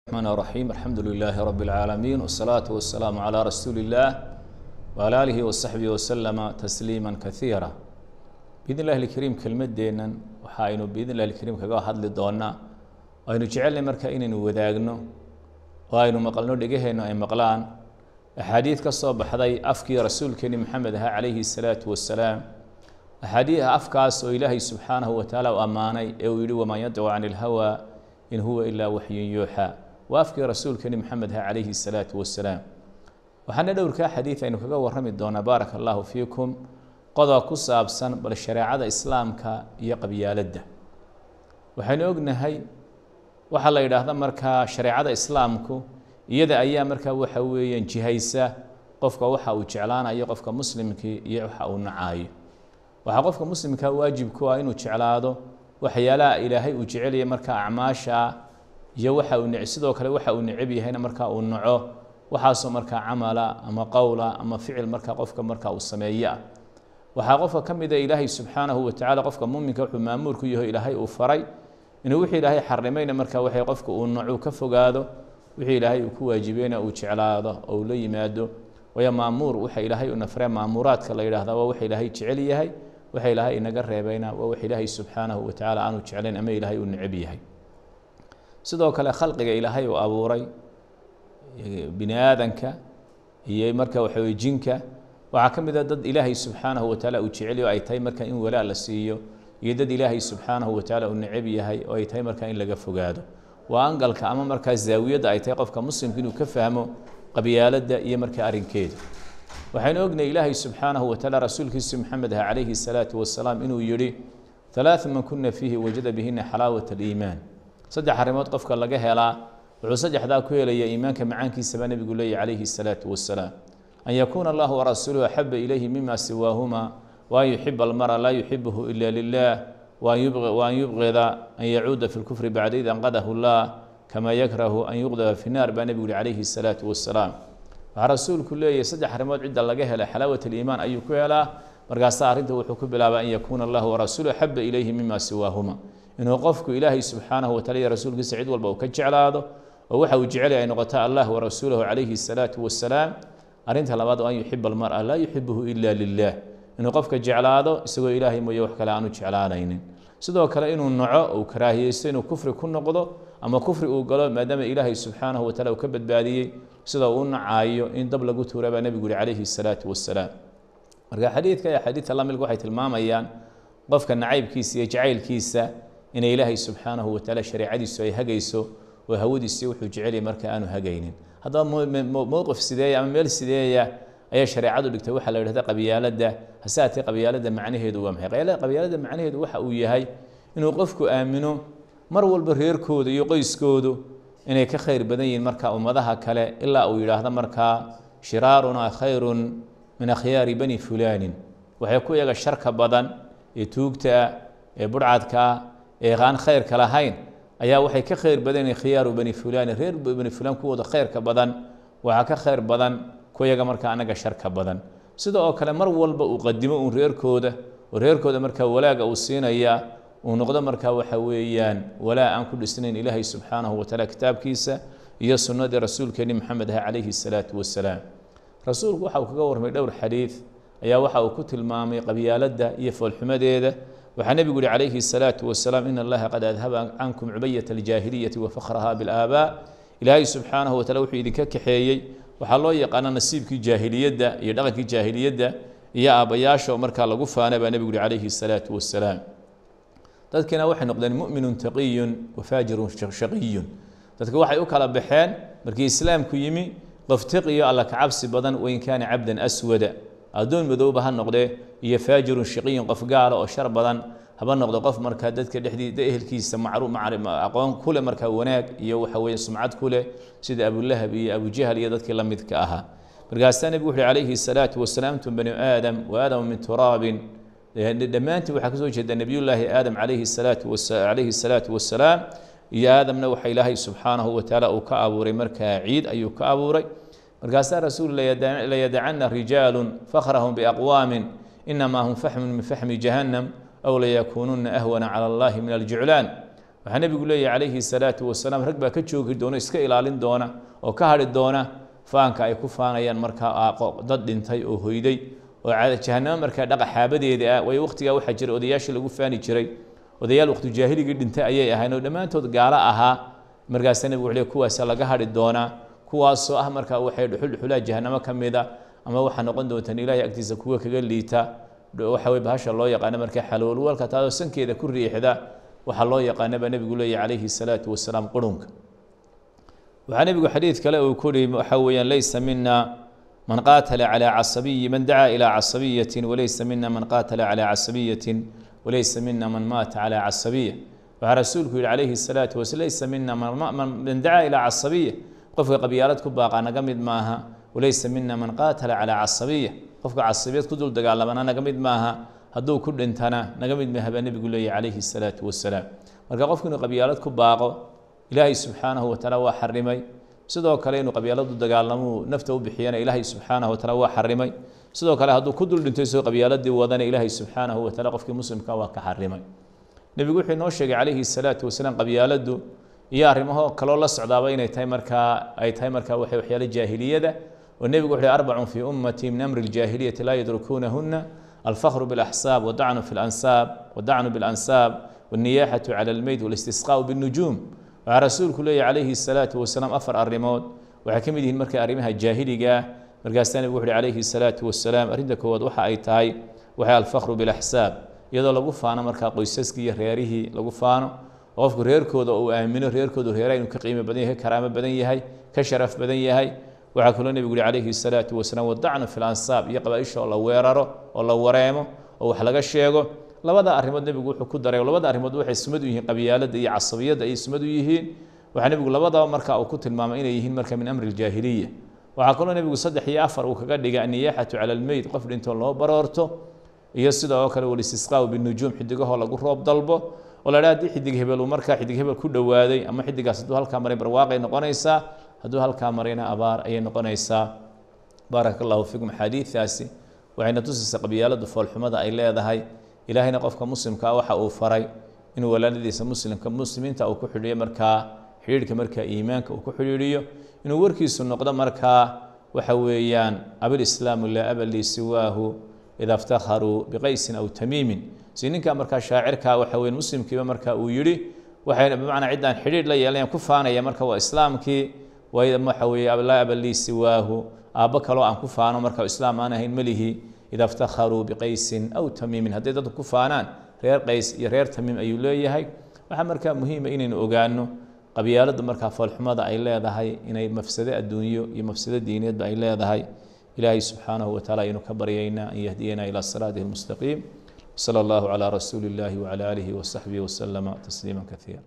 الرحمن الرحيم الحمد لله رب العالمين والصلاة والسلام على رسول الله وعلى آله وصحبه وسلم تسليما كثيرا بإذن الله الكريم كلمة دينا وحاينو بإذن الله الكريم كجا حد للدونا وإنه جعلنا مركائن وذاقنا وإنه مقلنا لجهنا أي مقلان أحاديث كالصوب حذي أفكي رسول كريم محمد عليه الصلاة والسلام أحاديث أفكاس إلهي سبحانه وتعالى وأماني أويل وما يدعو عن الهوى إن هو إلا وحي يوحى وافكي رسول كريم محمد عليه الصلاة والسلام وحنا دورك حديث إنه كجا ورمي الدونا بارك الله فيكم قضى قصة أبسن بل الشريعة الإسلام كيقبي لده وحنا أجنا هاي وحلا يراه مركا شريعة إسلامكو يدا أيام مركا وحوي جهيسة قفك وحا وجعلان أي قفك مسلم كي يوحى ونعاي وحقفك مسلم كواجب كوين وجعلاده وحيالا إلهي وجعلي مركا أعماشا يوحى ونعسده كله وحى ونعبي هنا مركا ونعه وحاسو مركا عملا أما قولا أما فعل مركا قفك مركا والسماية وحقفك كم إذا إلهي سبحانه وتعالى قفك مؤمنك وحمامور كيه إلهي وفري إنه وحي إلهي حرمين مركا وحي قفك ونعو كفق هذا وحي إلهي وكواجبين وجعلاده أو لي ماده ويا مامور وحي إلهي ونفري مامورات كلا يراه وحي إلهي جعلي هي وحي إلهي نقر بينا ووحي إلهي سبحانه وتعالى عنه جعلين أما إلهي ونعبيه sidoo kale khalqiga ilaahay oo abuuray bini'aadanka iyo marka waxa weey jinka waxa kamid ah dad ilaahay subhanahu wa ta'ala uu jecel yahay ay tahay marka in walaal la siiyo iyo dad ilaahay subhanahu wa ta'ala uu neceb yahay oo ay tahay marka in laga fogaado waa angalka ama marka zaawiyada ay tahay qofka muslimka inuu ka fahmo qabiyaalada iyo marka arinkeeda waxaan ognay ilaahay subhanahu wa ta'ala rasuulkiisa Muhammad alayhi salatu wassalam inuu yiri ثلاث من كنا فيه وجد بهن حلاوة الإيمان صدق حرمات قفك الله جهلا وصدق ذا كويل يا إيمانك معانك سبحانه بيقول لي عليه الصلاة والسلام أن يكون الله ورسوله أحب إليه مما سواهما وأن يحب المرء لا يحبه إلا لله وأن يبغض أن يعود في الكفر بعد إذا أنقذه الله كما يكره أن يغضب في النار بأن بيقول عليه الصلاة والسلام الرسول كله يصدق حرمات عند الله جهلا حلاوة الإيمان أي كويلا مرقص أرده وحكم بلا أن يكون الله ورسوله أحب إليه مما سواهما إنه قفك إلهي سبحانه وتعالى رسولك سعيد والبوكج على هذا ووحى وجعل أن قتاء الله ورسوله عليه الصلاة والسلام أرنت لبعض أن يحب المرأة لا يحبه إلا لله إنه قفك جعل هذا سوى إلهي ما يوحك لعنه جعل علينا سدوا كلا إنه النعاء وكراهية إنه كفر كن قضاء أما كفر وقال ما دام إلهي سبحانه وتعالى وكبد بعديه سدوا النعاية إن دبل قلت ربنا النبي يقول عليه الصلاة والسلام مرجع حديث كيا حديث الله ملك واحد المام أيان قفك النعيب كيس يجعل كيسة إن إلهي سبحانه وتعالى شريعة سوي هجيسو وهودي السوح وجعلي مركا أنو هجينين هذا موقف سداية أما ميل سداية أي شريعة اللي تكتوح على هذا قبيلة ده هساتي قبيلة ده معناه هدوء محي قبيلة ده معناه هدوء وياهي إنه وقفكوا آمنوا مروا البرهير كودو يقيس كودو إنه كخير بدين مركا ومضاها كلا إلا أو إلى هذا مركا شرارنا خير من خيار بني فلان وحيكون يجا الشركة بدن يتوقتا برعدك غان خير كلاهين أيها وحي كخير بدن خيار بني فلان غير بني فلان كود خير كبدن وعك خير بدن كويا جمر كأنك شركة بدن سيدا أو كلام مر والب وقدمه ورير كوده مركا ولا جوسين إياه ونقدم مركا وحويان ولا عن كل سنين إلهي سبحانه وتعالى كتاب كيسة هي سنة رسول كريم محمد عليه الصلاة والسلام رسول وحى وكجور من دور حديث أيها وحى وكتل مامي قبيلة يفعل حمده وحنبي يقول عليه الصلاة والسلام إن الله قد أذهب عنكم عبية الجاهلية وفخرها بالآباء إلهي سبحانه وتعالى وحي ذيك كحيي وحلو يقانا نسيبك جاهلية ده يدغك جاهلية ده يا أبياش ومركا لقفة أنا بنبي يقول عليه الصلاة والسلام تذكرنا وحي نقدر مؤمن تقي وفاجر شقي تذكر وحي أكل بحان مركي إسلام كيمي قفتقي على كعبس بدن وإن كان عبدا أسود أدون مذوبها النقدة هي فاجر شقي قف قال أو شر بدن هبا النقدة قف مركادتك دحدي ده الكيس معروف مع أقوام كل مركا وناك يوحوي سمعت كله سيد أبو اللهب أبو جهل يدك لم يذكاها برجاستان بيقول عليه الصلاة والسلام أنتم بني آدم وآدم من تراب لما أنت وحكوا جد النبي الله آدم عليه الصلاة والسلام يا آدم نوحي الله سبحانه وتعالى وكأبوري مركا عيد أي كأبوري مرقاسا رسول لا يدعن رجال فخرهم بأقوام إنما هم فحم من فحم جهنم أو ليكونون أهون على الله من الجعلان waxaa nebigu leeyahy calayhi salaatu wasalaam rag baa ka joogi doona iska ilaalin doona oo ka hadhi doona faanka ay ku faanayaan markaa dad dhintay oo hoyday oo jahannamo markaa dhaqa xaabadeeda ah way waqtigaa waxaa jira odayaashii lagu faani jiray odayaal waqti jaahiligii dhintay ayay ahayn oo dhammaantood gaalo ahaa markaasa nebigu wuxuu leeyahy kuwaasa laga hadhi doonaa kuwaasoo ah markaa waxay dhuxulaha jahannamo ka mida ama waxaa noqon doontaan ilaahay agtiisa kuwa kaga liita waxa way bahasha loo yaqaano markaa xalowlwalka taasoo sankeeda ku riixda waxaa loo yaqaana baa nebigu leeyahy calayhi salaatu wasalaam qurunka waxaa nebigu xadiid kale uu ku yihi waxa weeyaan laysa mina man qaatala calaa casabiyi man dacaa ilaa casabiyatin walaysa mina man qaatala calaa casabiyatin walaysa mina man maata calaa casabiya waxaa rasuulku yihi calayhi salaatu wasalaam laysa mina man dacaa ilaa casabiya qofka qabyaalad ku baaqa naga mid maaha walaysa mina man qaatala calaa casabiya qofka casabiyad ku dul dagaalamana naga mid maaha hadduu ku dhintana naga mid maaha baa nebigu leeyahy calayhi salaatu wasalaam marka qofku inuu qabyaalad ku baaqo ilaahay subxaanahu watacaala waa xarimay sidoo kale inuu qabyaaladu dagaalamuu nafta u bixiyana ilaahay subxaanahu watacaala waa xarimay sidoo kale hadduu ku dul dhintay isagoo qabyaaladii wadana ilaahay subxaanahu watacaala qofkii muslimka waa ka xarimay nebigu wuxuu inoo sheegay calayhi salaatu wasalaam qabyaaladu iyo arrimaho kaloo la socdaaba inay tahay markaa waxyaalo jaahiliyada oo nebigu wuxuu arbacun fii ummati min amri ljaahiliyati laa yadrukunahuna alfakhru bilaxsaab wadacnu bilansaab walniyaaxatu cala almeyd walistisqaau binnujuum waxaa rasuulku leeyahy calayhi salaatu wasalaam afar arrimood waxay ka mid yihiin marka arrimaha jaahiliga ah markaasaa nebigu wuxu uhi calayhi salaatu wasalaam arrinta koowaad waxa ay tahay waxay alfakhru bilaxsaab iyadoo lagu faano markaa qoysaskii iyo reerihii lagu faano oo qofku reerkooda uu aamino reerkoodu reeraha inuu ka qiimo badan yahay ka karaamo badan yahay ka sharaf badan yahay waxaa kaloo nebigu yihi calayhi salaatu wasalaam wadacnu fi lansaab iyo qabaaisha oo la weeraro oo la wareemo oo wax laga sheego labada arrimood nebigu wuxuu ku daray labada arrimood waxay sumad u yihiin qabyaalada iyo casabiyadda ay sumad u yihiin waxaa nebigu labadaba marka uu ku tilmaamay inay yihiin marka min amri ljaahiliya waxaa kaloo nebigu 3 iyo 4 uu kaga dhigay niyaaxatu cala almeyd qof dhinto loo baroorto iyo sidoo kale walistisqaau binujuum xidigahoo lagu roob dalbo oo la dhaha xidig hebel uu markaa xidig hebel ku dhowaaday ama xidigaas hadduu halkaa maray barwaaqay noqonaysaa hadduu halkaa marayna abaar ayay noqonaysaa baaraka allahu fiikum xadiidaasi waxayna tusaysaa qabyaaladu foolxumada ay leedahay ilaahayna qofka muslimka waxa uu faray inuu walaaladiisa muslimiinta uu ku xidhiyo markaa xidhiidhka markaa iimaanka uu ku xidhiidhiyo inuu warkiisu noqdo markaa waxa weeyaan abilislaamu laa aba lii siwaahu ida iftakharuu biqaysin aw tamiimin si ninka markaa shaacirka waxa weeyaan muslimkiiba markaa uu yidhi waxay bimacnaa ciddaan xidhiidh la yeelanayaan ku faanaya marka waa islaamkii waxa weeye laa aba lii siwaahu aabbo kaloo aan ku faano marka islaam aan ahayn malihi ida iftakharuu biqaysin aw tamiimin hadday dadku ku faanaan reer qays iyo reer tamiim ayuu leeyahay waxaa markaa muhiima inaynu ogaano qabyaalada markaa foolxumada ay leedahay inay mafsado adduunyo iyo mafsado diineedba ay leedahay ilaahay subxaanahu watacaala aynu ka baryaynaa an yahdiyana ilaa siraatihi almustaqiim sala allahu calaa rasuuli illaahi wacala aalihi wasaxbihi wasalama tasliima kaiira